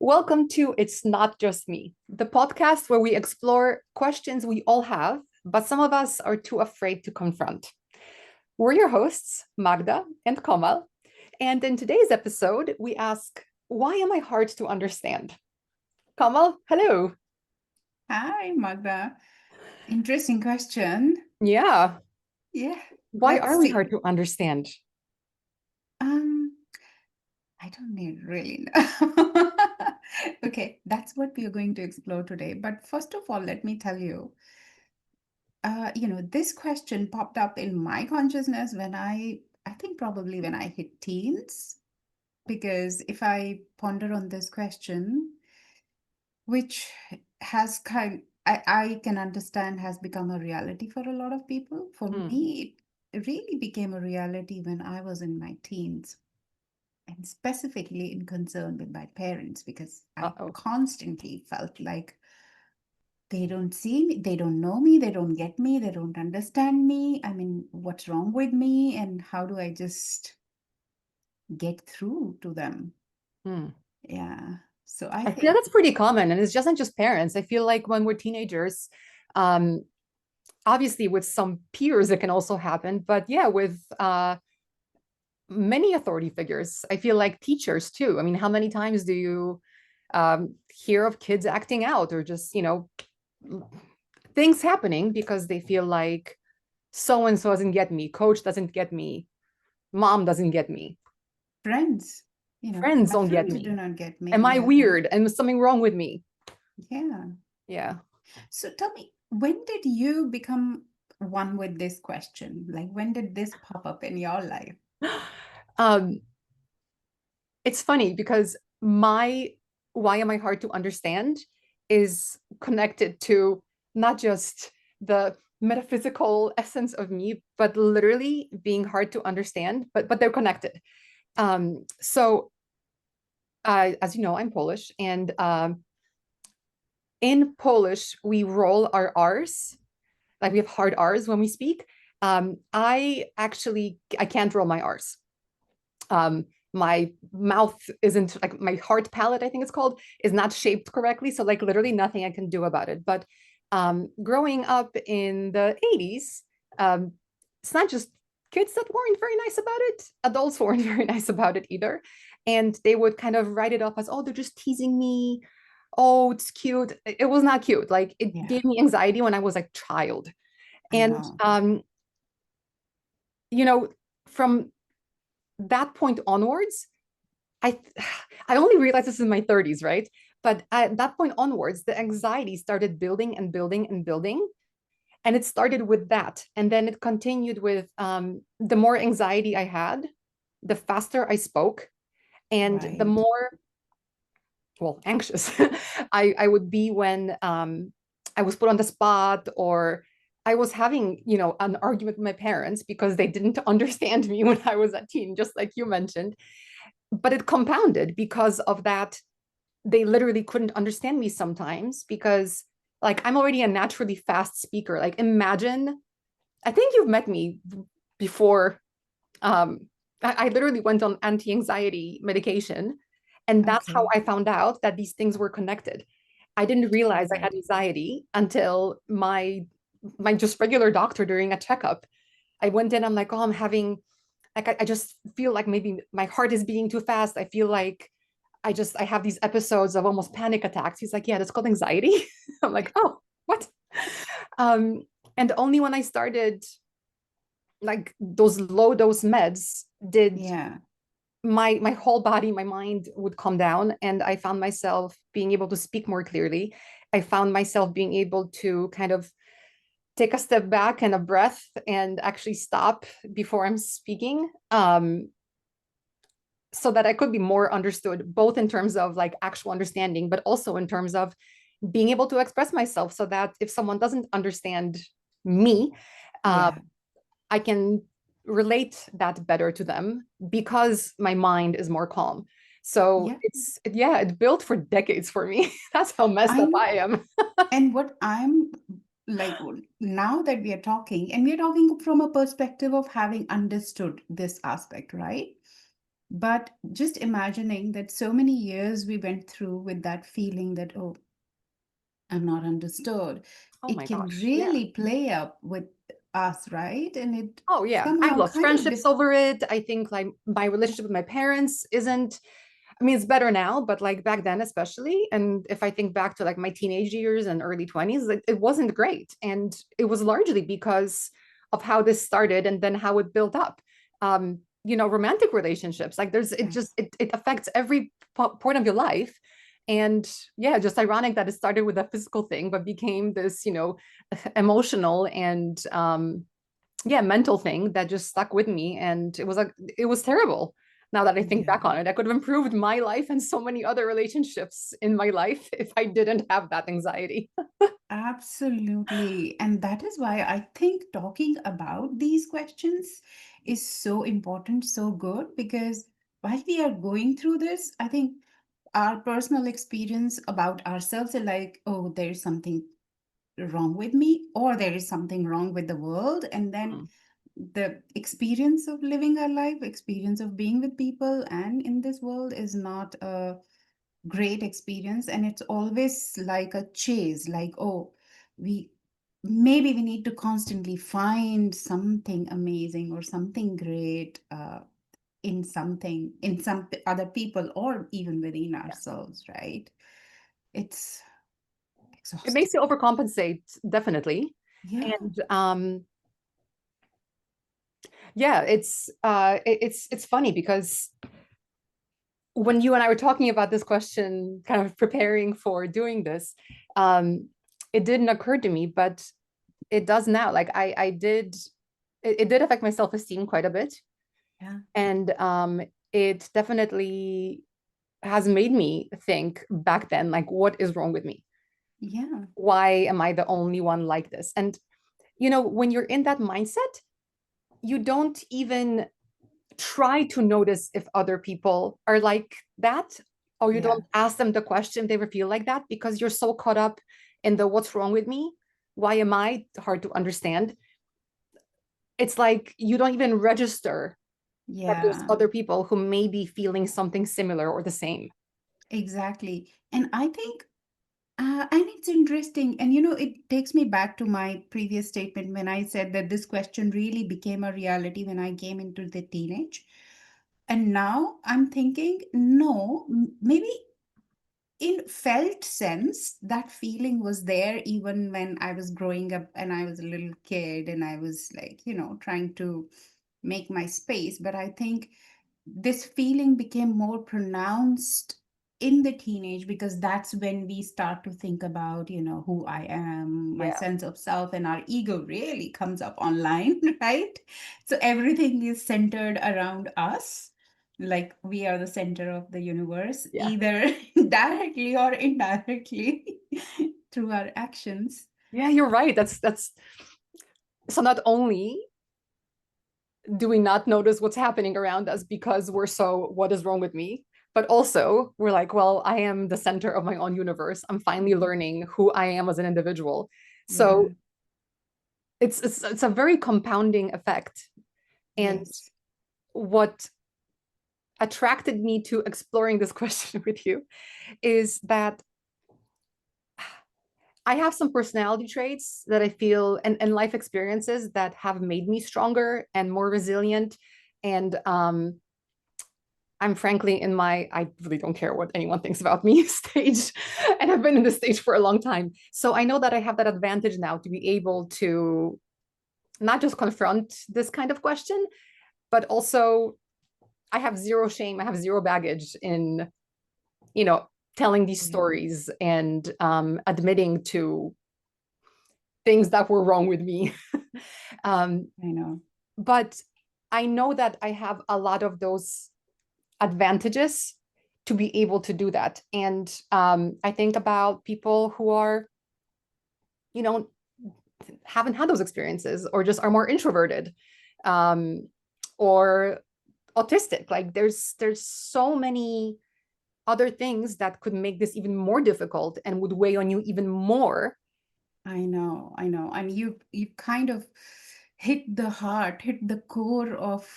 Welcome to It's Not Just Me, the podcast where we explore questions we all have, but some of us are too afraid to confront. We're your hosts, Magda and Komal. And in today's episode, we ask, why am I hard to understand? Komal, hello. Hi, Magda. Interesting question. Yeah. Yeah, Why let's are we see. hard to understand? Um, I don't need really know. Okay, that's what we are going to explore today. But first of all, let me tell you, this question popped up in my consciousness when I think probably when I hit teens, because if I ponder on this question, which has I can understand has become a reality for a lot of people. For Hmm. me, it really became a reality when I was in my teens, and specifically in concern with my parents, because I Uh-oh. constantly felt like they don't see me, they don't know me, they don't get me, they don't understand me. I mean, what's wrong with me, and how do I just get through to them? Hmm. Yeah. So I I feel think, that's pretty common, and it's just not just parents. I feel like when we're teenagers, um, obviously with some peers it can also happen, but yeah, with many authority figures. I feel like teachers too. I mean, how many times do you hear of kids acting out or just, things happening because they feel like so and so doesn't get me, coach doesn't get me, mom doesn't get me, friends, friends my don't get friends do me. not get me. Am I Yeah. weird? And is something wrong with me? Yeah. Yeah. So tell me, when did you become one with this question? Like, when did this pop up in your life? Um, it's funny because my why am I hard to understand is connected to not just the metaphysical essence of me, but literally being hard to understand, but they're connected. So as you know, I'm Polish, and in Polish, we roll our R's, like we have hard R's when we speak. I can't roll my R's. My mouth isn't like my heart palate, I think it's called, is not shaped correctly. So like literally nothing I can do about it. But growing up in the 80s, it's not just kids that weren't very nice about it, adults weren't very nice about it either. And they would kind of write it off as, oh, they're just teasing me. Oh, it's cute. It was not cute. Like it Yeah, gave me anxiety when I was a child. I And know. you know, from that point onwards, I I only realized this in my 30s, right? But at that point onwards, the anxiety started building and building and building. And it started with that. And then it continued with the more anxiety I had, the faster I spoke, and the Right. more, well, anxious I would be when I was put on the spot or I was having, an argument with my parents because they didn't understand me when I was a teen, just like you mentioned. But it compounded because of that. They literally couldn't understand me sometimes because like I'm already a naturally fast speaker. Like imagine, I think you've met me before. I literally went on anti-anxiety medication, and that's how Okay. I found out that these things were connected. I didn't realize I Right. had anxiety until my just regular doctor during a checkup. I went in, I'm like, oh, I'm having like I just feel like maybe my heart is beating too fast. I feel like I have these episodes of almost panic attacks. He's like, yeah, that's called anxiety. I'm like, oh, what? Um, and only when I started like those low dose meds did Yeah. my whole body, my mind would calm down, and I found myself being able to speak more clearly. I found myself being able to kind of take a step back and a breath and actually stop before I'm speaking. So that I could be more understood, both in terms of like actual understanding, but also in terms of being able to express myself so that if someone doesn't understand me, uh, Yeah. I can relate that better to them because my mind is more calm. So Yeah. yeah, it built for decades for me. That's how messed I up I know. am. And what I'm like, now that we are talking, and we are talking from a perspective of having understood this aspect, right? But just imagining that so many years we went through with that feeling that, oh, I'm not understood, Oh it my can gosh. Yeah. really play up with us, right? And it Oh yeah. I've somehow lost kind of friendships over it. I think like my relationship with my parents isn't, I mean, it's better now, but like back then, especially. And if I think back to like my teenage years and early 20s, it wasn't great. And it was largely because of how this started and then how it built up. Romantic relationships, like yes. it affects every point of your life. And yeah, just ironic that it started with a physical thing, but became this, emotional and yeah, mental thing that just stuck with me. And it was terrible. Now that I think Yeah. back on it, I could have improved my life and so many other relationships in my life if I didn't have that anxiety. Absolutely. And that is why I think talking about these questions is so important, so good, because while we are going through this, I think our personal experience about ourselves are like, oh, there's something wrong with me, or there is something wrong with the world. And then Mm, the experience of living our life, experience of being with people and in this world is not a great experience. And it's always like a chase, like, oh, we maybe we need to constantly find something amazing or something great in something, in some other people, or even within yeah. ourselves, right? It's It exhausting. makes you overcompensate, definitely. Yeah. And yeah, it's funny because when you and I were talking about this question, kind of preparing for doing this, um, it didn't occur to me, but it does now. Like I did, it did affect my self-esteem quite a bit. Yeah. And it definitely has made me think back then, like, what is wrong with me? Yeah. Why am I the only one like this? And, when you're in that mindset, you don't even try to notice if other people are like that, or you Yeah. don't ask them the question if they ever feel like that because you're so caught up in the what's wrong with me? Why am I hard to understand? It's like you don't even register that there's Yeah. other people who may be feeling something similar or the same. Exactly. And I think, and it's interesting. And, it takes me back to my previous statement when I said that this question really became a reality when I came into the teenage. And now I'm thinking, no, maybe in felt sense, that feeling was there even when I was growing up and I was a little kid and I was like, trying to make my space. But I think this feeling became more pronounced in the teenage because that's when we start to think about, who I am, my Yeah. sense of self, and our ego really comes up online, right? So everything is centered around us. Like we are the center of the universe, Yeah. either directly or indirectly through our actions. Yeah, you're right. That's so not only do we not notice what's happening around us because we're so, what is wrong with me? But also, we're like, well, I am the center of my own universe. I'm finally learning who I am as an individual. Yeah. So it's a very compounding effect. And Yes. what attracted me to exploring this question with you is that I have some personality traits that I feel and life experiences that have made me stronger and more resilient. And I'm frankly in my I really don't care what anyone thinks about me stage. And I've been in this stage for a long time. So I know that I have that advantage now to be able to not just confront this kind of question, but also I have zero shame, I have zero baggage in, you know, telling these Yeah. stories and admitting to things that were wrong with me. um, I know. but I know that I have a lot of those advantages to be able to do that. And I think about people who are, you know, haven't had those experiences or just are more introverted um, or autistic. Like there's so many other things that could make this even more difficult and would weigh on you even more. I know, I know. And you kind of hit the heart, hit the core of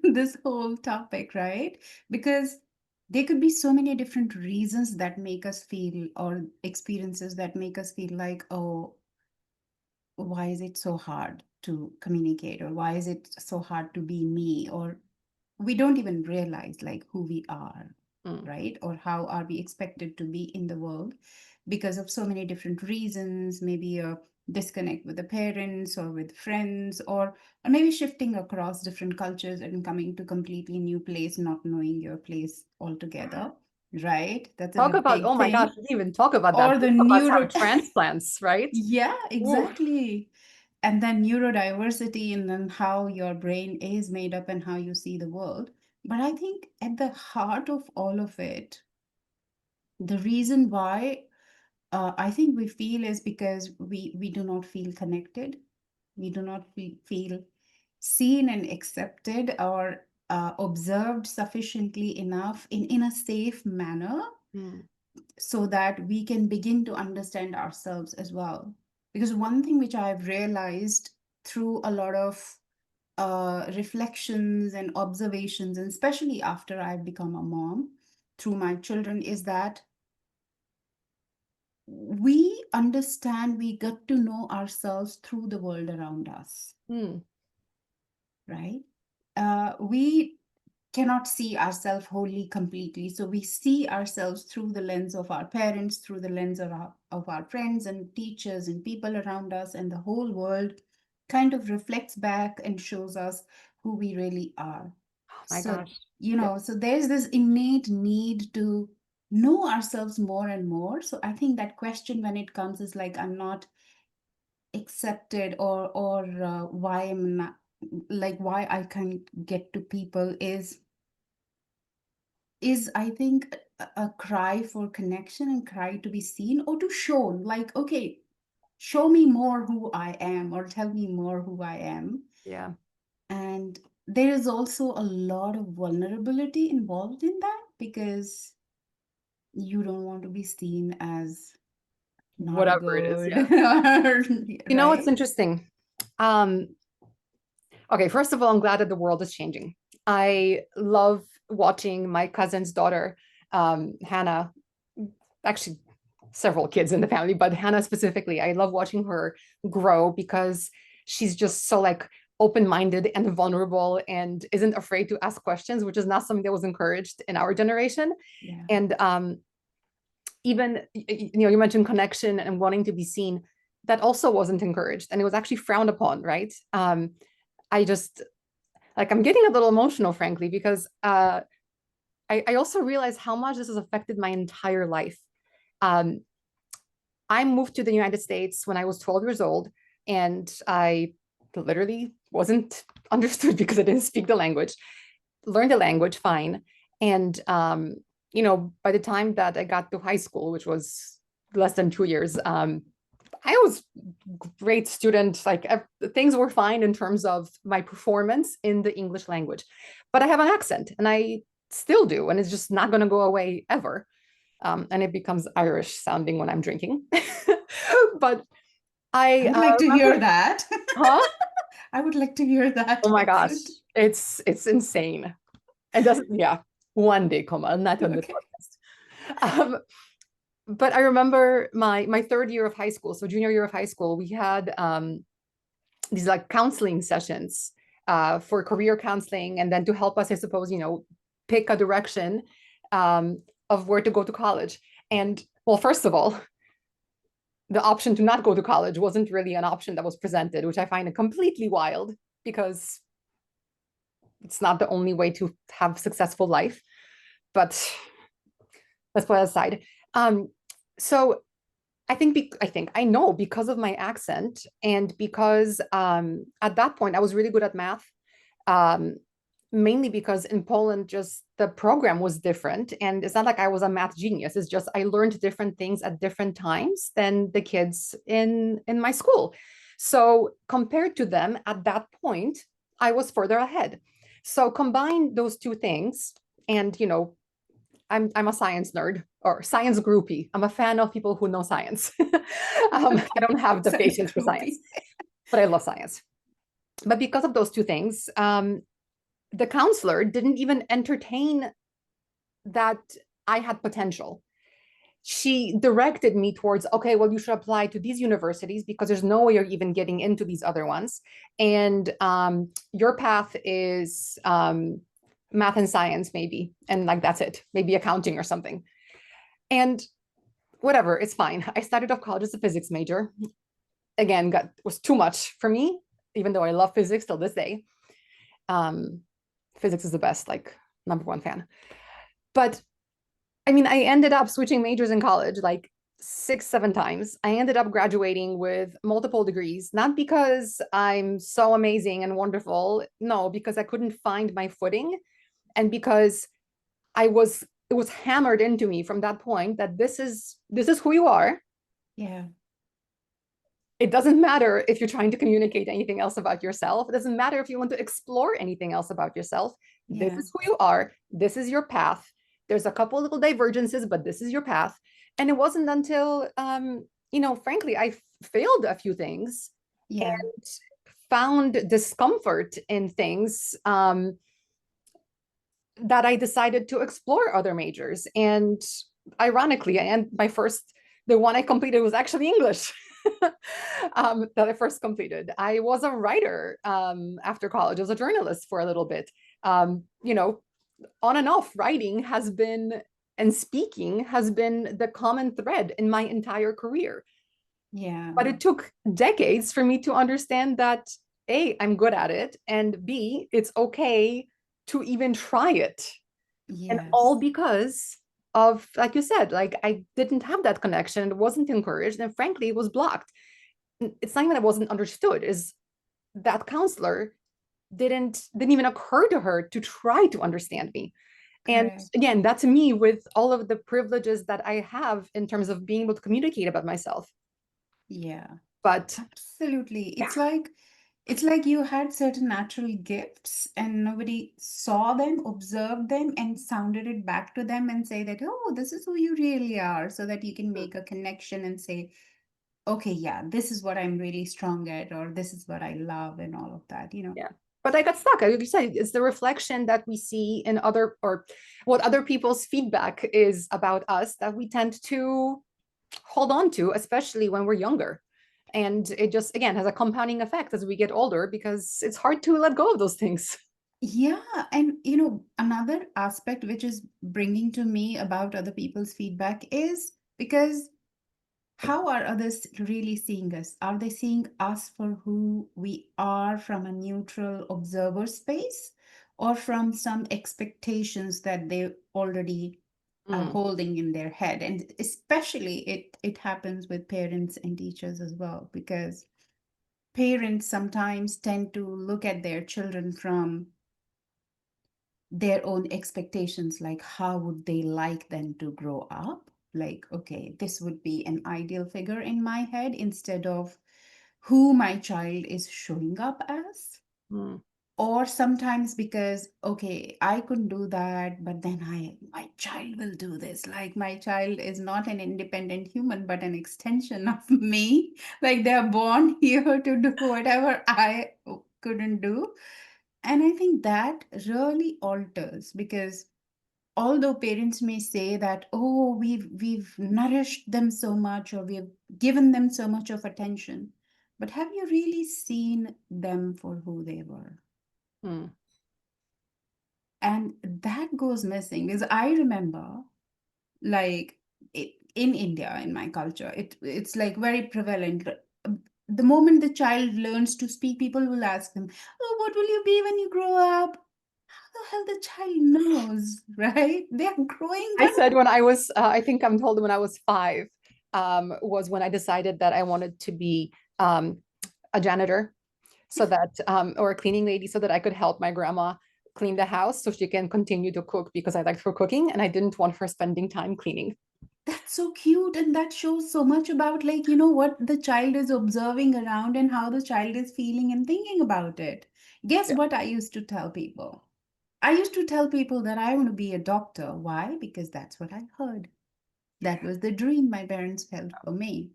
this whole topic, right? Because there could be so many different reasons that make us feel, or experiences that make us feel like, oh, why is it so hard to communicate? Or why is it so hard to be me? Or we don't even realize like who we are, Mm. right? Or how are we expected to be in the world because of so many different reasons, maybe a disconnect with the parents or with friends, or maybe shifting across different cultures and coming to completely new place, not knowing your place altogether, right? That's a Talk about, big oh my gosh, thing. we didn't even talk about that. Or the Both of us neuro have transplants, right? yeah, Ooh. exactly. And then neurodiversity, and then how your brain is made up and how you see the world. But I think at the heart of all of it, the reason why I think we feel is because we do not feel connected. We do not feel seen and accepted, or observed sufficiently enough in a safe manner, Mm. so that we can begin to understand ourselves as well. Because one thing which I've realized through a lot of reflections and observations, and especially after I've become a mom through my children, is that we understand, we get to know ourselves through the world around us, Mm. right? We cannot see ourselves wholly completely. So we see ourselves through the lens of our parents, through the lens of our friends and teachers and people around us, and the whole world kind of reflects back and shows us who we really are. Oh my So, gosh. Yeah. so there's this innate need to know ourselves more and more. So I think that question when it comes is like, I'm not accepted, or why I'm not, like why I can't get to people is I think a cry for connection and cry to be seen or to shown, like, okay, show me more who I am, or tell me more who I am. Yeah. And there is also a lot of vulnerability involved in that, because you don't want to be seen as not Whatever it is. good, Yeah. You know what's right? interesting? Um, okay, first of all, I'm glad that the world is changing. I love watching my cousin's daughter, Hannah, actually several kids in the family, but Hannah specifically, I love watching her grow because she's just so like open-minded and vulnerable and isn't afraid to ask questions, which is not something that was encouraged in our generation. Yeah. And even you mentioned connection and wanting to be seen. That also wasn't encouraged, and it was actually frowned upon, right? I just like I'm getting a little emotional, frankly, because I also realize how much this has affected my entire life. Um, I moved to the United States when I was 12 years old, and I literally wasn't understood because I didn't speak the language. Learned the language fine, and by the time that I got to high school, which was less than 2 years, I was great student. Like things were fine in terms of my performance in the English language, but I have an accent, and I still do, and it's just not going to go away ever. And it becomes Irish sounding when I'm drinking. But I I would like to hear remember, that. huh? I would like to hear that Oh my gosh, accent. it's insane. It doesn't, yeah. One day, Komal, not on this Okay. podcast. But I remember my third year of high school, so junior year of high school, we had these like counseling sessions for career counseling, and then to help us, I suppose, pick a direction um, of where to go to college. And well, first of all, the option to not go to college wasn't really an option that was presented, which I find completely wild because it's not the only way to have a successful life. But let's put that aside. Um, so I know because of my accent and because at that point I was really good at math. Um, Mainly because in Poland, just the program was different. And it's not like I was a math genius. It's just I learned different things at different times than the kids in my school. So compared to them at that point, I was further ahead. So combine those two things, and I'm a science nerd or science groupie. I'm a fan of people who know science. I Okay. don't have the Sense patience for groupie. science, but I love science. But because of those two things, the counselor didn't even entertain that I had potential. She directed me towards, okay, well, you should apply to these universities because there's no way you're even getting into these other ones. And your path is math and science, maybe. And like, that's it, maybe accounting or something. And whatever, it's fine. I started off college as a physics major. Again, was too much for me, even though I love physics till this day. Um, Physics is the best, like number one fan. But I mean, I ended up switching majors in college like 6, 7 times. I ended up graduating with multiple degrees, not because I'm so amazing and wonderful. No, because I couldn't find my footing, and because it was hammered into me from that point that this is who you are. Yeah. It doesn't matter if you're trying to communicate anything else about yourself. It doesn't matter if you want to explore anything else about yourself. This Yeah. is who you are. This is your path. There's a couple little divergences, but this is your path. And it wasn't until, frankly, I failed a few things Yeah. and found discomfort in things that I decided to explore other majors. And ironically, the one I completed was actually English. That I first completed. I was a writer after college. I was a journalist for a little bit. You know, on and off, writing has been and speaking has been the common thread in my entire career. Yeah. But it took decades for me to understand that A, I'm good at it, and B, it's okay to even try it. And all Yes. because of, like you said, like I didn't have that connection. It wasn't encouraged. And frankly, it was blocked. It's not even that it wasn't understood, is that counselor didn't even occur to her to try to understand me. And Correct. again, that's me with all of the privileges that I have in terms of being able to communicate about myself. Yeah. But Absolutely. yeah, It's like you had certain natural gifts and nobody saw them, observed them, and sounded it back to them and say that, oh, this is who you really are, so that you can make a connection and say, okay, yeah, this is what I'm really strong at, or this is what I love, and all of that, you know. yeah. But I got stuck. Like you said, it's the reflection that we see in other, or what other people's feedback is about us, that we tend to hold on to, especially when we're younger. And it just, again, has a compounding effect as we get older because it's hard to let go of those things. Yeah, and you know, another aspect which is bringing to me about other people's feedback is because how are others really seeing us? Are they seeing us for who we are from a neutral observer space, or from some expectations that they already are Mm, holding in their head? And especially it happens with parents and teachers as well, because parents sometimes tend to look at their children from their own expectations, like how would they like them to grow up, like okay, this would be an ideal figure in my head, instead of who my child is showing up as. mm, Or sometimes because okay, I couldn't do that, but then my child will do this, like my child is not an independent human but an extension of me, like they're born here to do whatever I couldn't do. And I think that really alters, because although parents may say that, oh, we've nourished them so much, or we've given them so much of attention, but have you really seen them for who they were? mm, And that goes missing, because I remember, like, in India, in my culture, it's like very prevalent. The moment the child learns to speak, people will ask them, oh, what will you be when you grow up? How the hell the child knows, right? They're growing I up. said when I was, I think I'm told when I was 5, was when I decided that I wanted to be a janitor, so that, or a cleaning lady, so that I could help my grandma clean the house so she can continue to cook because I liked her cooking and I didn't want her spending time cleaning. That's so cute, and that shows so much about, like, you know, what the child is observing around and how the child is feeling and thinking about it. Guess Yeah. what I used to tell people? I used to tell people that I want to be a doctor. Why? Because that's what I heard. That was the dream my parents felt for me,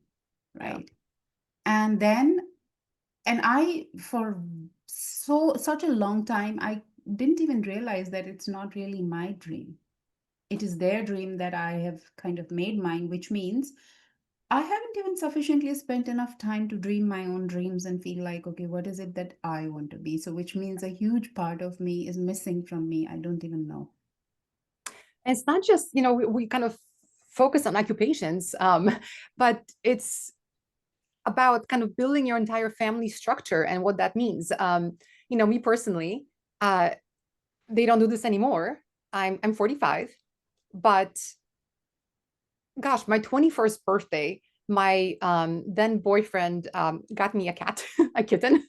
Yeah. right? And then, and I, for such a long time, I didn't even realize that it's not really my dream. It is their dream that I have kind of made mine, which means I haven't even sufficiently spent enough time to dream my own dreams and feel like, okay, what is it that I want to be? So, which means a huge part of me is missing from me. I don't even know. And it's not just, we kind of focus on occupations, but it's about kind of building your entire family structure and what that means. Me personally, uh, they don't do this anymore. I'm 45, but gosh, my 21st birthday, my then boyfriend got me a cat, a kitten,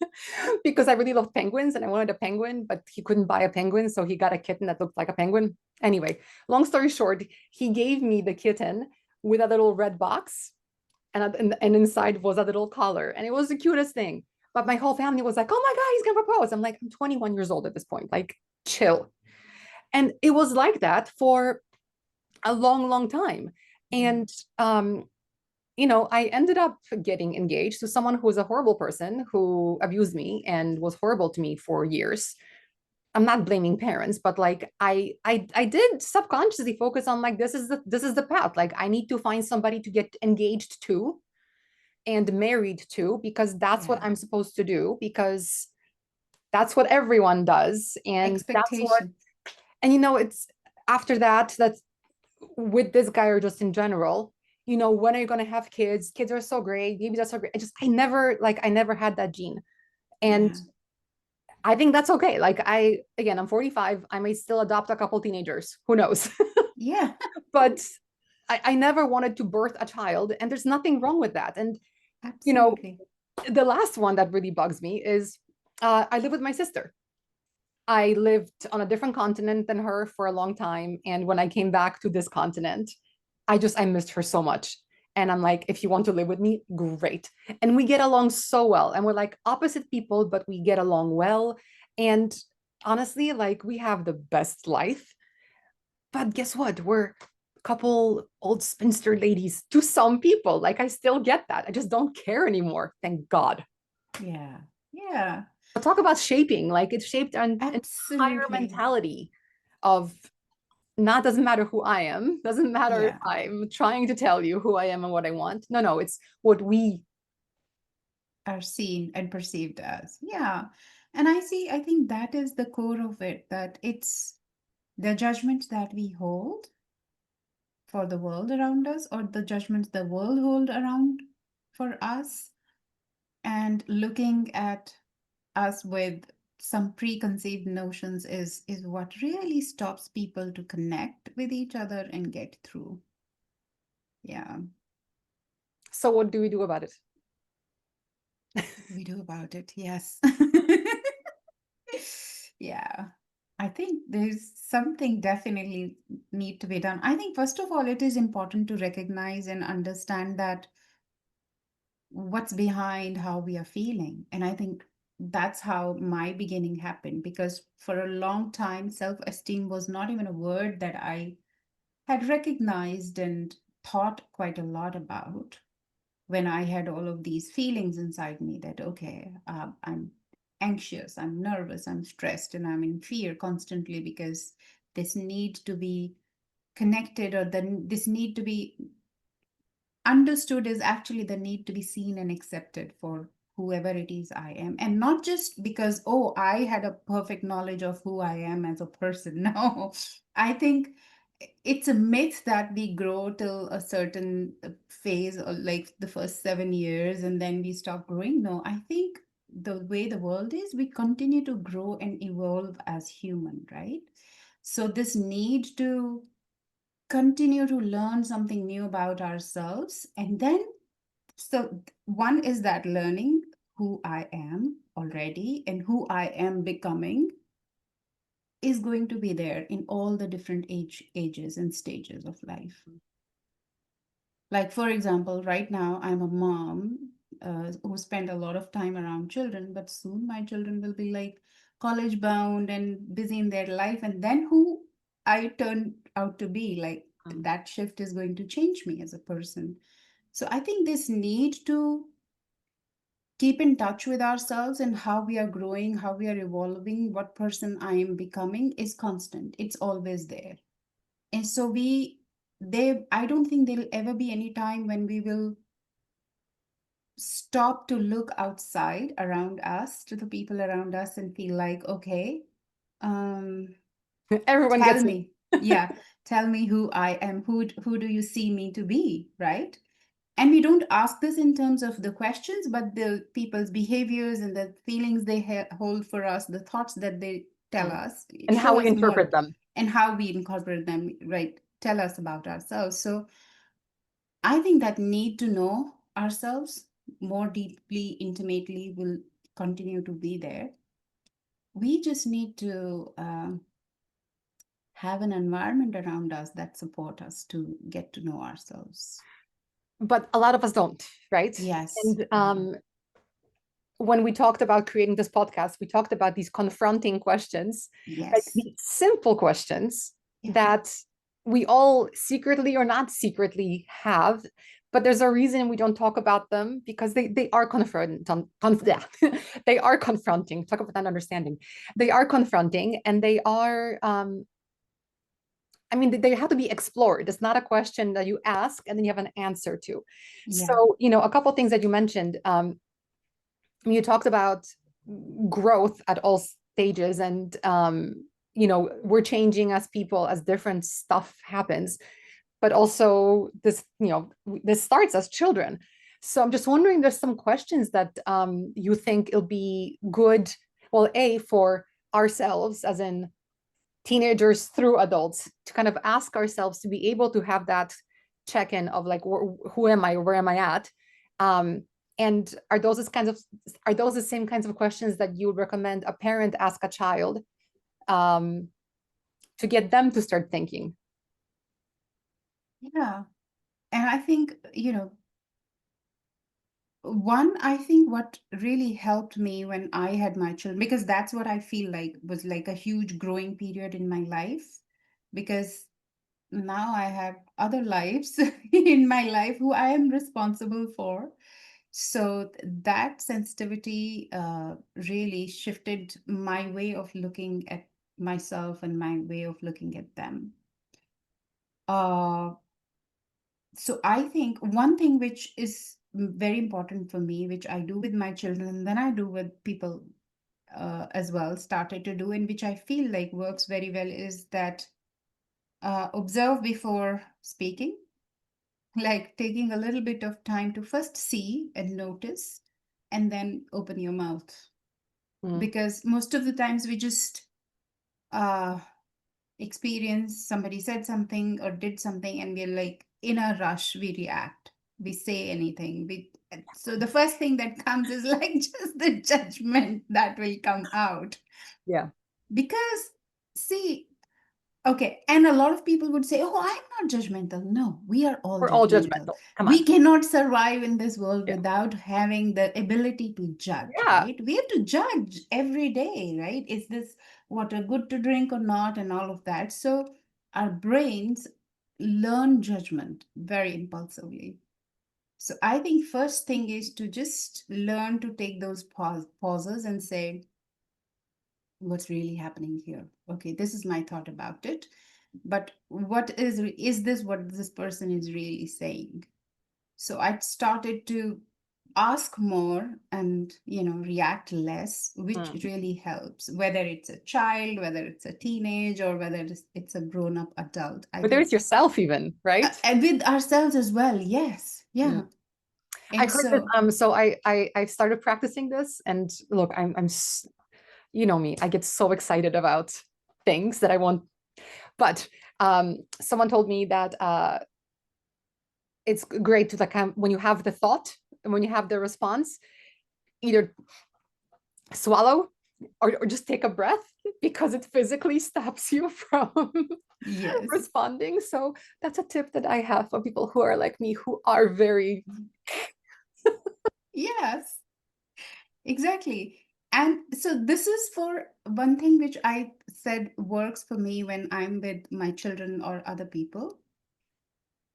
because I really loved penguins and I wanted a penguin, but he couldn't buy a penguin, so he got a kitten that looked like a penguin. Anyway, long story short, he gave me the kitten with a little red box, and inside was a little collar, and it was the cutest thing. But my whole family was like, "Oh my God, he's gonna propose!" I'm like, I'm 21 years old at this point, like, chill. And it was like that for a long, long time. And I ended up getting engaged to someone who was a horrible person who abused me and was horrible to me for years. I'm not blaming parents, but like I did subconsciously focus on like this is the path. Like I need to find somebody to get engaged to and married to because that's what Yeah. I'm supposed to do because that's what everyone does and that's what Expectation. and it's after that's with this guy or just in general, when are you going to have kids? Kids are so great, babies are so great. I never had that gene. And Yeah. I think that's okay. Like I'm 45, I may still adopt a couple teenagers, who knows. Yeah. But I never wanted to birth a child and there's nothing wrong with that. And you know Absolutely. the last one that really bugs me is I live with my sister. I lived on a different continent than her for a long time. And when I came back to this continent, I missed her so much. And I'm like, if you want to live with me, great. And we get along so well. And we're like opposite people, but we get along well. And honestly, like we have the best life. But guess what? We're a couple old spinster ladies to some people. Like I still get that. I just don't care anymore. Thank God. Yeah. Yeah. But talk about shaping. Like it shaped an entire Absolutely. mentality of not doesn't matter who I am, doesn't matter if Yeah. I'm trying to tell you who I am and what I want. No, it's what we. Are seen and perceived as. Yeah. And I think that is the core of it, that it's the judgments that we hold for the world around us, or the judgments the world hold around for us, and looking at us with some preconceived notions is what really stops people to connect with each other and get through. Yeah. So what do we do about it? We do about it, yes. Yeah. I think there's something definitely need to be done. I think first of all, it is important to recognize and understand that what's behind how we are feeling. And I think that's how my beginning happened, because for a long time, self-esteem was not even a word that I had recognized and thought quite a lot about when I had all of these feelings inside me that, okay, I'm anxious, I'm nervous, I'm stressed, and I'm in fear constantly because this need to be connected, or this need to be understood is actually the need to be seen and accepted for whoever it is I am. And not just because, oh, I had a perfect knowledge of who I am as a person. No, I think it's a myth that we grow till a certain phase, or like the first 7 years, and then we stop growing. No, I think the way the world is, we continue to grow and evolve as human, right? So this need to continue to learn something new about ourselves. And then, so one is that learning who I am already and who I am becoming is going to be there in all the different ages and stages of life. Like, for example, right now I'm a mom who spent a lot of time around children, but soon my children will be like college bound and busy in their life. And then who I turn out to be, like, that shift is going to change me as a person. So I think this need to keep in touch with ourselves and how we are growing, how we are evolving, what person I am becoming is constant. It's always there. And so I don't think there'll ever be any time when we will stop to look outside around us to the people around us and feel like, okay, um, Everyone tell gets it. me, yeah, tell me who I am. Who do you see me to be, right? And we don't ask this in terms of the questions, but the people's behaviors and the feelings they hold for us, the thoughts that they tell Mm. us, And how show we us more, interpret them. and how we incorporate them, right? Tell us about ourselves. So I think that need to know ourselves more deeply, intimately will continue to be there. We just need to have an environment around us that support us to get to know ourselves. But a lot of us don't, right? Yes. And Yeah. when we talked about creating this podcast, we talked about these confronting questions, like Yes. these simple questions Yeah. that we all secretly or not secretly have, but there's a reason we don't talk about them because they are yeah. They are confronting. Talk about that understanding. They are confronting, and they are. I mean, they have to be explored. It's not a question that you ask and then you have an answer to. Yeah. So, a couple of things that you mentioned. You talked about growth at all stages, and we're changing as people as different stuff happens, but also this starts as children. So I'm just wondering, there's some questions that you think it'll be good, well, for ourselves as in teenagers through adults, to kind of ask ourselves, to be able to have that check-in of like, who am I, where am I at, um, and are those the same kinds of questions that you would recommend a parent ask a child, um, to get them to start thinking? Yeah. And I think, I think what really helped me when I had my children, because that's what I feel like was like a huge growing period in my life, because now I have other lives in my life who I am responsible for. So that sensitivity really shifted my way of looking at myself and my way of looking at them. Uh, so I think one thing which is very important for me, which I do with my children, and then I do with people as well, started to do, and which I feel like works very well, is that observe before speaking, like taking a little bit of time to first see and notice, and then open your mouth. Mm, Because most of the times we just uh, experience somebody said something or did something, and we're like in a rush, we react, we say anything. So the first thing that comes is like just the judgment that will come out. yeah, Because, see, okay, and a lot of people would say, "Oh, I'm not judgmental." No, we are all we're all judgmental. judgmental, come on. We cannot survive in this world Yeah, without having the ability to judge, yeah. right? We have to judge every day, right? Is this water good to drink or not, and all of that. So our brains learn judgment very impulsively. So I think first thing is to just learn to take those pauses and say, what's really happening here? Okay, this is my thought about it, but is this what this person is really saying? So I started to ask more and react less, which Mm. really helps, whether it's a child, whether it's a teenage, or whether it's a grown-up adult. I But think there's yourself even, right? and with ourselves as well. Yes, Mm. yeah. I And heard this. so So I started practicing this, and look, you know me, I get so excited about things that I want. But someone told me that it's great to like when you have the thought and when you have the response, either swallow or just take a breath, because it physically stops you from yes, responding. So that's a tip that I have for people who are like me, who are very. yes. Exactly. And so this is for one thing which I said works for me when I'm with my children or other people.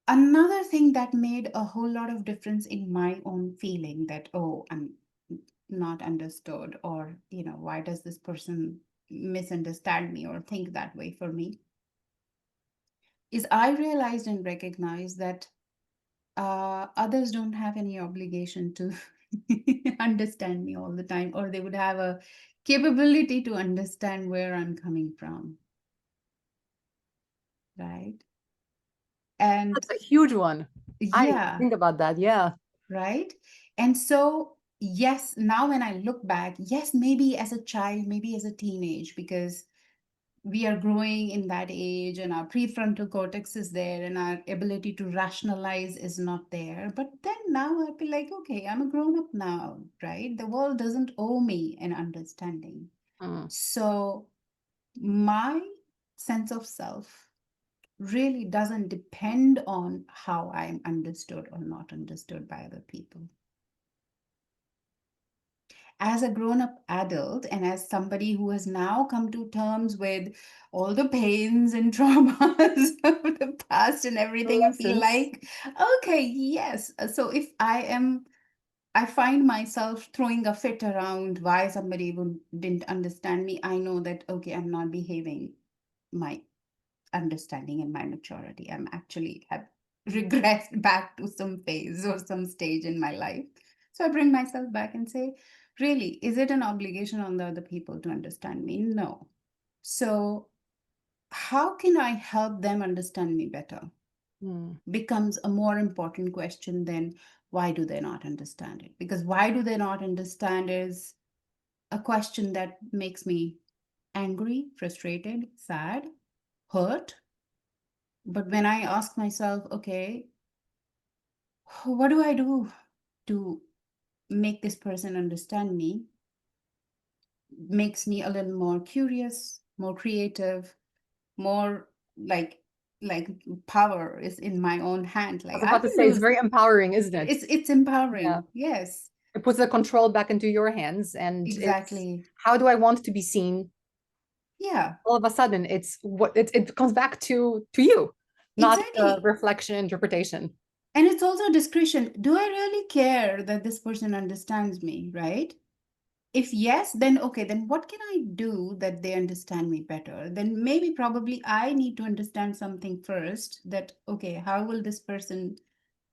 Another thing that made a whole lot of difference in my own feeling that, oh, I'm not understood, or why does this person misunderstand me or think that way for me, is I realized and recognized that others don't have any obligation to understand me all the time, or they would have a capability to understand where I'm coming from, right? And That's a huge one. I didn't yeah, think about that. Yeah. right. And so, yes, now when I look back, yes, maybe as a child, maybe as a teenage, because we are growing in that age and our prefrontal cortex is there and our ability to rationalize is not there. But then now I feel like, okay, I'm a grown up now, right? The world doesn't owe me an understanding. Mm, So my sense of self really doesn't depend on how I'm understood or not understood by other people. As a grown up adult and as somebody who has now come to terms with all the pains and traumas of the past and everything, I feel lessons. like, okay, yes. So if I find myself throwing a fit around why somebody didn't understand me, I know that, okay, I'm not behaving my understanding and my maturity. I'm actually have regressed back to some phase or some stage in my life. So I bring myself back and say, really, is it an obligation on the other people to understand me? No. So how can I help them understand me better? Mm, Becomes a more important question than why do they not understand it? Because why do they not understand is a question that makes me angry, frustrated, sad, hurt. But when I ask myself, okay, what do I do to make this person understand me? Makes me a little more curious, more creative, more like power is in my own hand. I Like was I about to can say it's do very empowering, isn't it? it's Yeah. empowering. Yes, It puts the control back into your hands, and it's exactly. how do I want to be seen? Yeah, All of a sudden, it's what it comes back to you, not the exactly. reflection interpretation. And it's also discretion. Do I really care that this person understands me, right? If yes, then okay, then what can I do that they understand me better? Then maybe probably I need to understand something first, that okay, how will this person,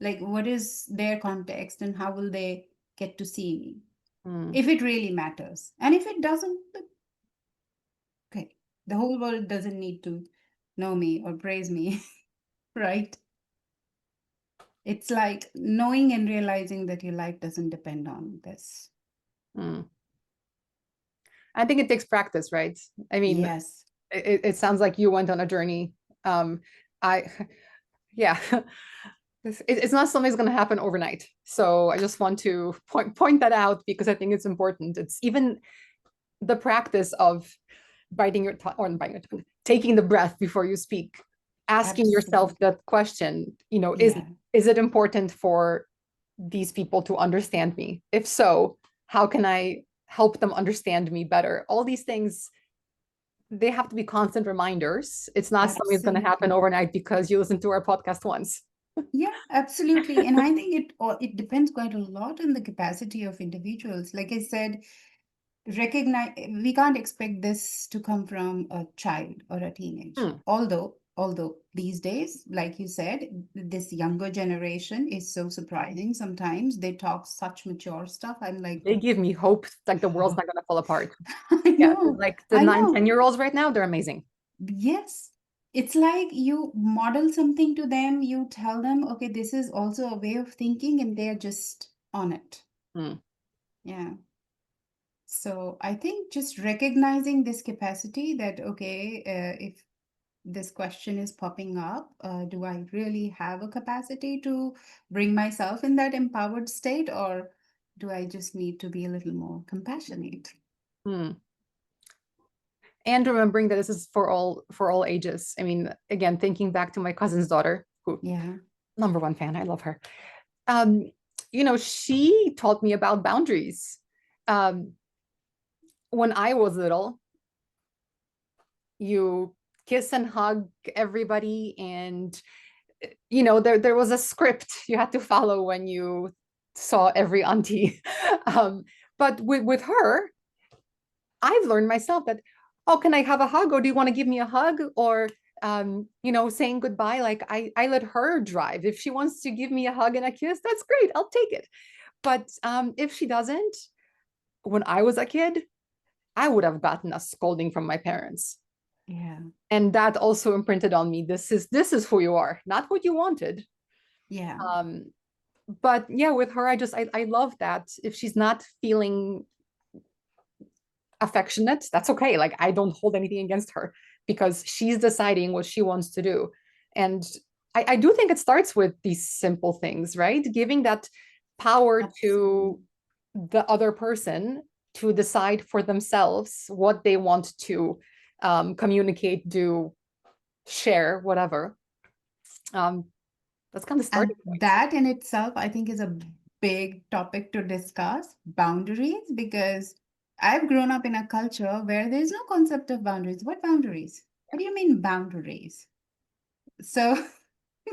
like what is their context and how will they get to see me? Mm, If it really matters. And if it doesn't, then okay, the whole world doesn't need to know me or praise me, right? It's like knowing and realizing that your life doesn't depend on this. mm. I think it takes practice, right? I mean, Yes. it sounds like you went on a journey. I yeah. It's not something that's going to happen overnight. So I just want to point that out because I think it's important. It's even the practice of biting your tongue or biting your tongue, taking the breath before you speak, asking yourself Absolutely. that question, Yeah. is it important for these people to understand me? If so, how can I help them understand me better? All these things, they have to be constant reminders. It's not something that's going to happen Absolutely. overnight because you listen to our podcast once. Yeah, absolutely. And I think it depends quite a lot on the capacity of individuals. Like I said, recognize we can't expect this to come from a child or a teenage. Hmm. Although these days, like you said, this younger generation is so surprising. Sometimes they talk such mature stuff. I'm like, They give me hope like the world's oh, not going to fall apart. I Yeah, know, like the I nine, know. 10-year-olds right now, they're amazing. Yes. It's like you model something to them, you tell them, okay, this is also a way of thinking, and they're just on it. Hmm. Yeah. So I think just recognizing this capacity that, okay, if this question is popping up, do I really have a capacity to bring myself in that empowered state, or do I just need to be a little more compassionate? Hmm. And remembering that this is for all ages. I mean, again, thinking back to my cousin's daughter, who Yeah. number one fan, I love her. Um, she taught me about boundaries. Um, when I was little, you kiss and hug everybody, and there was a script you had to follow when you saw every auntie. um, But with her, I've learned myself that, oh, can I have a hug, or do you want to give me a hug? Or saying goodbye. Like I let her drive. If she wants to give me a hug and a kiss, that's great. I'll take it. But if she doesn't, when I was a kid, I would have gotten a scolding from my parents. Yeah. And that also imprinted on me. This is who you are, not what you wanted. Yeah. Um, but yeah, with her, I love that if she's not feeling affectionate, that's okay. Like I don't hold anything against her because she's deciding what she wants to do. And I do think it starts with these simple things, right? Giving that power Absolutely. to the other person to decide for themselves what they want to communicate, do, share, whatever. Um, that's kind of And starting point. that in itself, I think, is a big topic to discuss, boundaries, because I've grown up in a culture where there's no concept of boundaries. What boundaries? What do you mean boundaries? So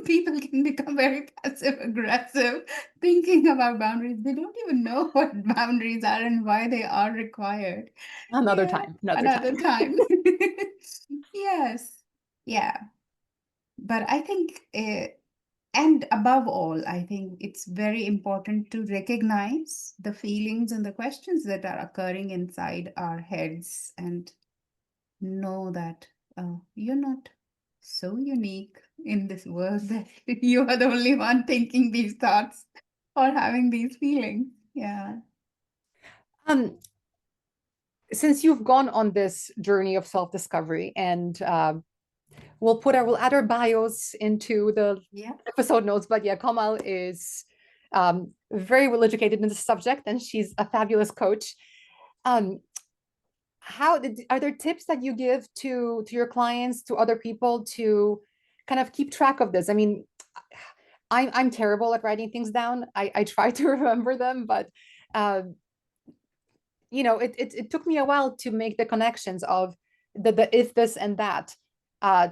people can become very passive aggressive thinking about boundaries. They don't even know what boundaries are and why they are required. Another Yeah, time, another another time. time. Yes. Yeah. But I think, and above all, I think it's very important to recognize the feelings and the questions that are occurring inside our heads and know that you're not so unique in this world that you are the only one thinking these thoughts or having these feelings. Yeah. Um, since you've gone on this journey of self-discovery, and we'll add our bios into the Yeah. episode notes. But yeah, Komal is very well educated in the subject, and she's a fabulous coach. Um, are there tips that you give to your clients, to other people, to kind of keep track of this? I mean, I'm terrible at writing things down. I try to remember them, but uh, it took me a while to make the connections of the if this and that,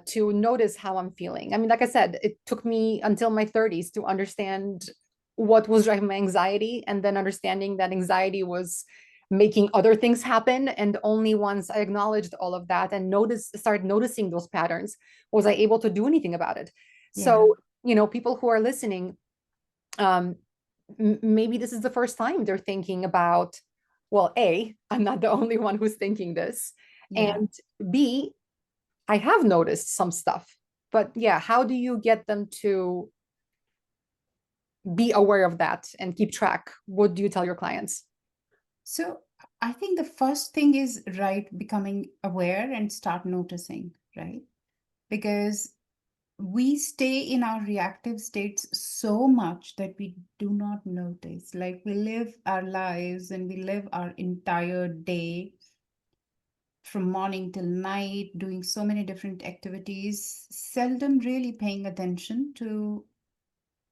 to notice how I'm feeling. I mean, like I said, it took me until my 30s to understand what was driving my anxiety, and then understanding that anxiety was making other things happen. And only once I acknowledged all of that and started noticing those patterns, was I able to do anything about it. Yeah. So, people who are listening, um, maybe this is the first time they're thinking about, well, A, I'm not the only one who's thinking this. Yeah. And B, I have noticed some stuff. But yeah, how do you get them to be aware of that and keep track? What do you tell your clients? So I think the first thing is, right, becoming aware and start noticing, right? Because we stay in our reactive states so much that we do not notice. Like we live our lives and we live our entire day from morning till night, doing so many different activities, seldom really paying attention to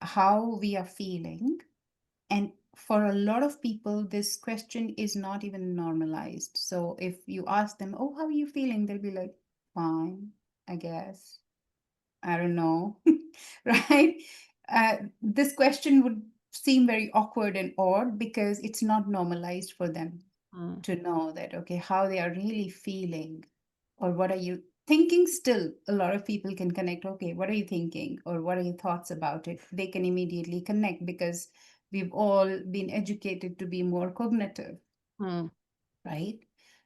how we are feeling. And for a lot of people, this question is not even normalized. So if you ask them, oh, how are you feeling? They'll be like, fine, I guess. I don't know, right? This question would seem very awkward and odd because it's not normalized for them Mm, to know that, okay, how they are really feeling or what are you thinking. Still, a lot of people can connect, okay, what are you thinking or what are your thoughts about it? They can immediately connect because we've all been educated to be more cognitive, mm, right?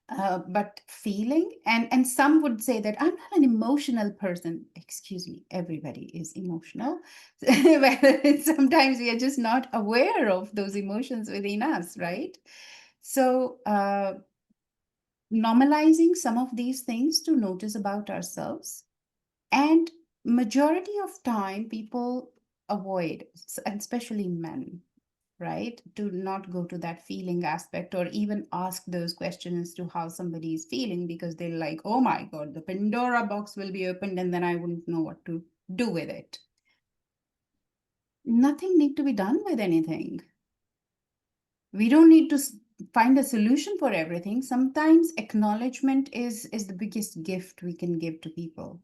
But feeling, and some would say that I'm not an emotional person. Excuse me, everybody is emotional. But sometimes we are just not aware of those emotions within us, right? So normalizing some of these things to notice about ourselves, and majority of time people avoid, and especially men, right? To not go to that feeling aspect or even ask those questions as to how somebody is feeling because they're like, oh my God, the Pandora box will be opened and then I wouldn't know what to do with it. Nothing need to be done with anything. We don't need to find a solution for everything. Sometimes acknowledgement is the biggest gift we can give to people,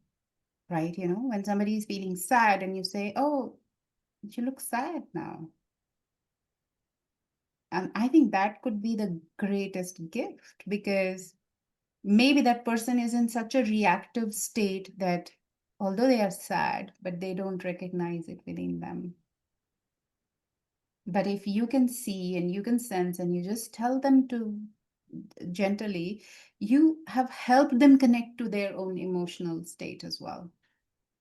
right? You know, when somebody is feeling sad and you say, oh, you look sad now. And I think that could be the greatest gift, because maybe that person is in such a reactive state that although they are sad, but they don't recognize it within them. But if you can see and you can sense and you just tell them to gently, you have helped them connect to their own emotional state as well.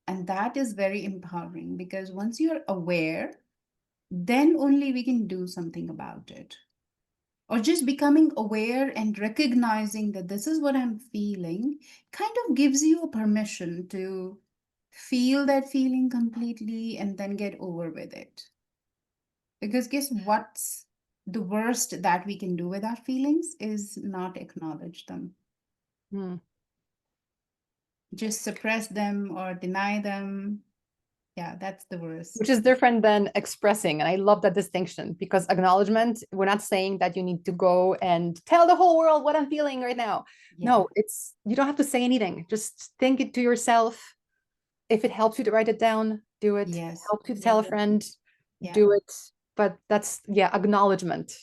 And that is very empowering, because once you're aware, then only we can do something about it. Or just becoming aware and recognizing that this is what I'm feeling kind of gives you a permission to feel that feeling completely and then get over with it. Because guess what's the worst that we can do with our feelings is not acknowledge them. Hmm. Just suppress them or deny them. Yeah, that's the Which worst. is different than expressing. And I love that distinction, because acknowledgement, we're not saying that you need to go and tell the whole world what I'm feeling right now. Yeah. No, it's, you don't have to say anything. Just think it to yourself. If it helps you to write it down, do it. Yes. Help you to tell a friend, Yeah. do it. But that's, yeah, acknowledgement.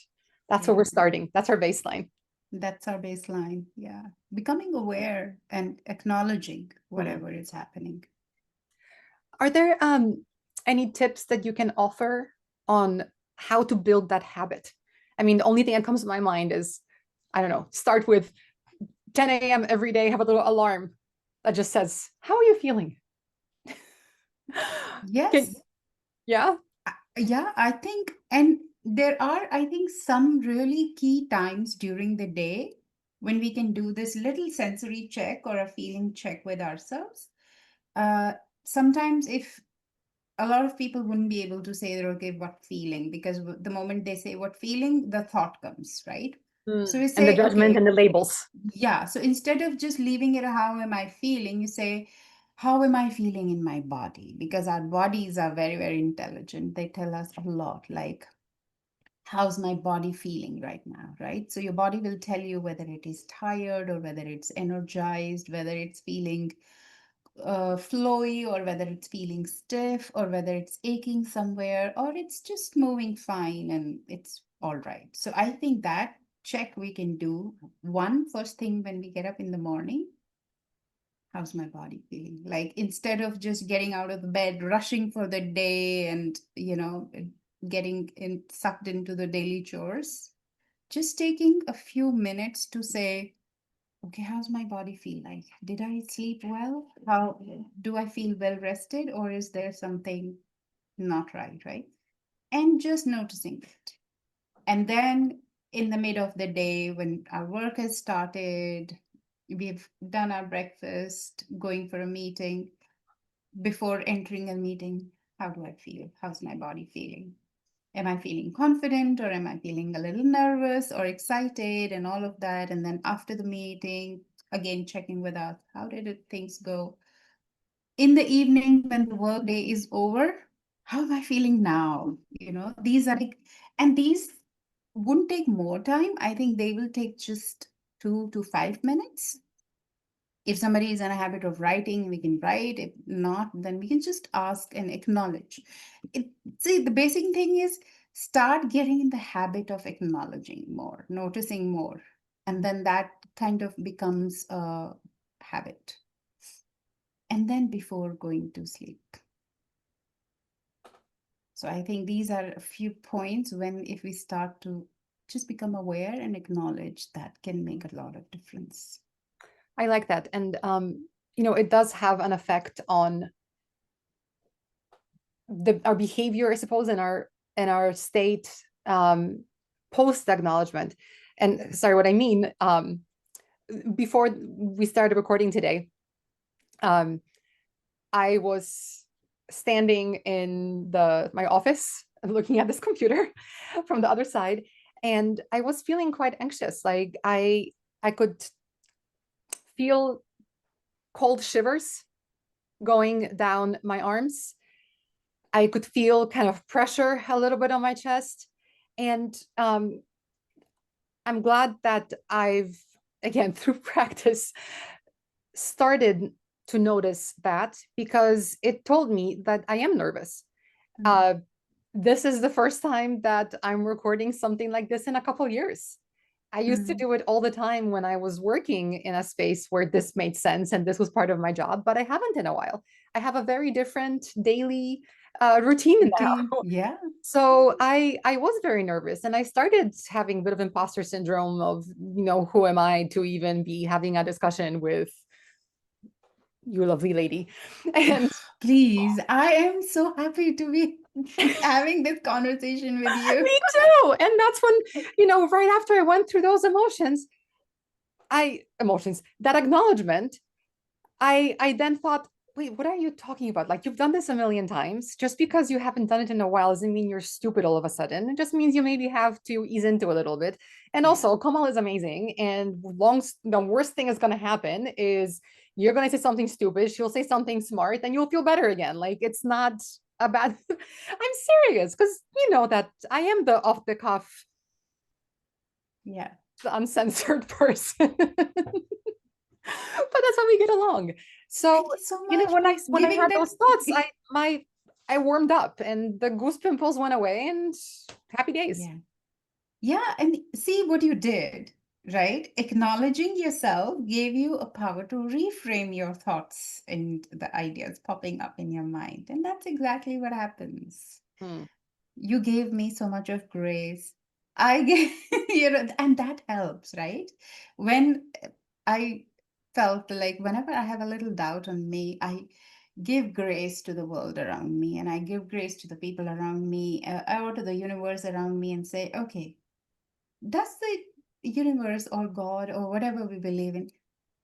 That's where Yeah. we're starting. That's our baseline. That's our baseline. Yeah. Becoming aware and acknowledging Mhm. whatever is happening. Are there any tips that you can offer on how to build that habit? I mean, the only thing that comes to my mind is, I don't know, start with 10 a.m. every day, have a little alarm that just says, how are you feeling? Can, Yes. yeah. Yeah, I think, and there are, I think, some really key times during the day when we can do this little sensory check or a feeling check with ourselves. Uh, Sometimes, if a lot of people wouldn't be able to say that, okay, what feeling, because the moment they say what feeling, the thought comes, right? So we And the say, judgment okay, and the labels. yeah. So instead of just leaving it, how am I feeling? You say, how am I feeling in my body? Because our bodies are very, very intelligent. They tell us a lot, like, how's my body feeling right now, right? So your body will tell you whether it is tired or whether it's energized, whether it's feeling flowy or whether it's feeling stiff or whether it's aching somewhere or it's just moving fine and it's all right. So I think that check we can do one first thing when we get up in the morning. How's my body feeling? Like instead of just getting out of the bed, rushing for the day and, getting sucked into the daily chores, just taking a few minutes to say, okay, how's my body feel like? Did I sleep well? How do I feel well rested, or is there something not right, right? And just noticing it. And then in the mid of the day, when our work has started, we've done our breakfast, going for a meeting, before entering a meeting, how do I feel? How's my body feeling? Am I feeling confident or am I feeling a little nervous or excited and all of that? And then after the meeting, again, checking with us, how did things go? In the evening, when the work day is over, how am I feeling now? These are like, and these wouldn't take more time. I think they will take just 2 to 5 minutes. If somebody is in a habit of writing, we can write. If not, then we can just ask and acknowledge. See, the basic thing is start getting in the habit of acknowledging more, noticing more, and then that kind of becomes a habit. And then before going to sleep. So I think these are a few points when if we start to just become aware and acknowledge, that can make a lot of difference. I like that. And, it does have an effect on our behavior, I suppose, in our state post acknowledgement. And sorry, what I mean, before we started recording today, um, I was standing in my office looking at this computer from the other side, and I was feeling quite anxious. Like I could feel cold shivers going down my arms. I could feel kind of pressure a little bit on my chest. And I'm glad that I've, again, through practice, started to notice that, because it told me that I am nervous. Mm. Uh, this is the first time that I'm recording something like this in a couple years. I used to Mm. do it all the time when I was working in a space where this made sense and this was part of my job, but I haven't in a while. I have a very different daily routine Routine. now. Yeah. So I was very nervous and I started having a bit of imposter syndrome of, who am I to even be having a discussion with you lovely lady. And Please, I am so happy to be having this conversation with you. me too. And that's when, right after I went through those that acknowledgement, I then thought, wait, what are you talking about? Like, you've done this a million times. Just because you haven't done it in a while doesn't mean you're stupid all of a sudden. It just means you maybe have to ease into a little bit. And Yeah. also, Komal is amazing. And the worst thing is going to happen is you're going to say something stupid. She'll say something smart, and you'll feel better again. Like, it's not a bad. I'm serious because you know that I am the off the cuff, Yeah. the uncensored person. But that's how we get along. So, Thank you so much when for I giving had that. those thoughts, I warmed up and the goose pimples went away and happy days. Yeah. Yeah. And see what you did, right? Acknowledging yourself gave you a power to reframe your thoughts and the ideas popping up in your mind. And that's exactly what happens. Hmm. You gave me so much of grace. I gave, and that helps, right? When I felt like whenever I have a little doubt on me, I give grace to the world around me and I give grace to the people around me or to the universe around me and say, okay, does the universe or God or whatever we believe in,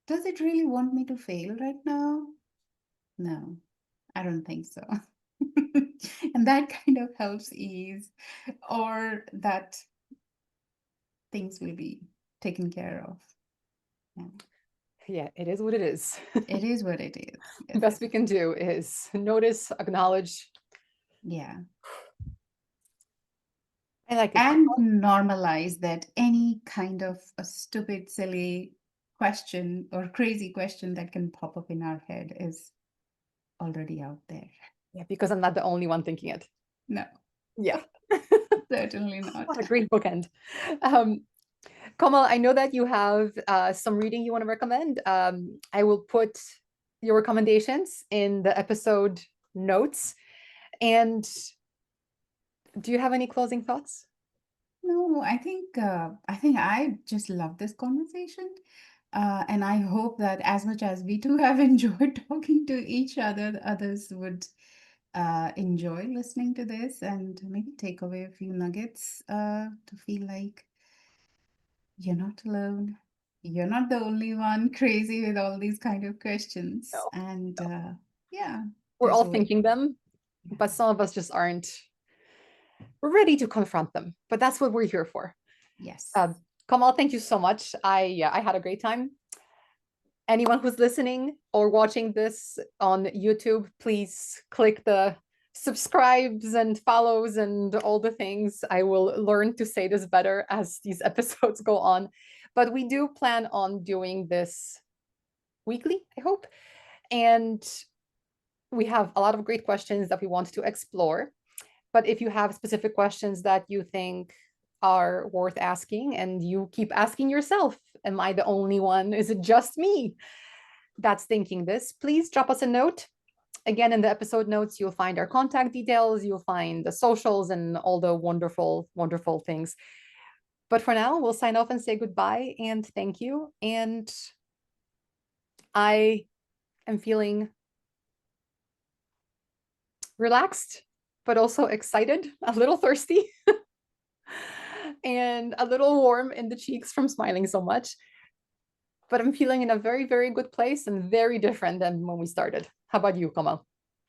does it really want me to fail right now? No, I don't think so. And that kind of helps ease, or that things will be taken care of. Yeah. Yeah, it is what it is. It is what it is. Yes. Best we can do is notice, acknowledge. Yeah. I like it. And normalize that any kind of a stupid, silly question or crazy question that can pop up in our head is already out there. Yeah, because I'm not the only one thinking it. No, Yeah. certainly not. What a great bookend. Um, Komal, I know that you have some reading you want to recommend. I will put your recommendations in the episode notes. And do you have any closing thoughts? No, I think I just love this conversation. And I hope that as much as we two have enjoyed talking to each other, the others would enjoy listening to this and maybe take away a few nuggets to feel like you're not alone. You're not the only one crazy with all these kind of questions. No. And yeah, We're there's all a, thinking them, yeah, but some of us just aren't ready to confront them. But that's what we're here for. yes. Uh, Kamal, thank you so much. I had a great time. Anyone who's listening or watching this on YouTube, please click the subscribes and follows and all the things. I will learn to say this better as these episodes go on. But we do plan on doing this weekly, I hope. And we have a lot of great questions that we want to explore. But if you have specific questions that you think are worth asking and you keep asking yourself, am I the only one? Is it just me that's thinking this? Please drop us a note. Again, in the episode notes, you'll find our contact details, you'll find the socials and all the wonderful, wonderful things. But for now, we'll sign off and say goodbye and thank you. And I am feeling relaxed, but also excited, a little thirsty, and a little warm in the cheeks from smiling so much. But I'm feeling in a very, very good place and very different than when we started. How about you, Kamal?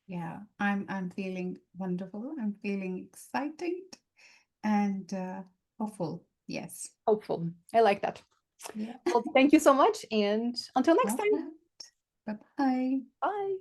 Yeah, I'm feeling wonderful. I'm feeling excited and hopeful. Yes. Hopeful. I like that. Yeah. Well, thank you so much. And until next All time. right. Bye-bye. Bye.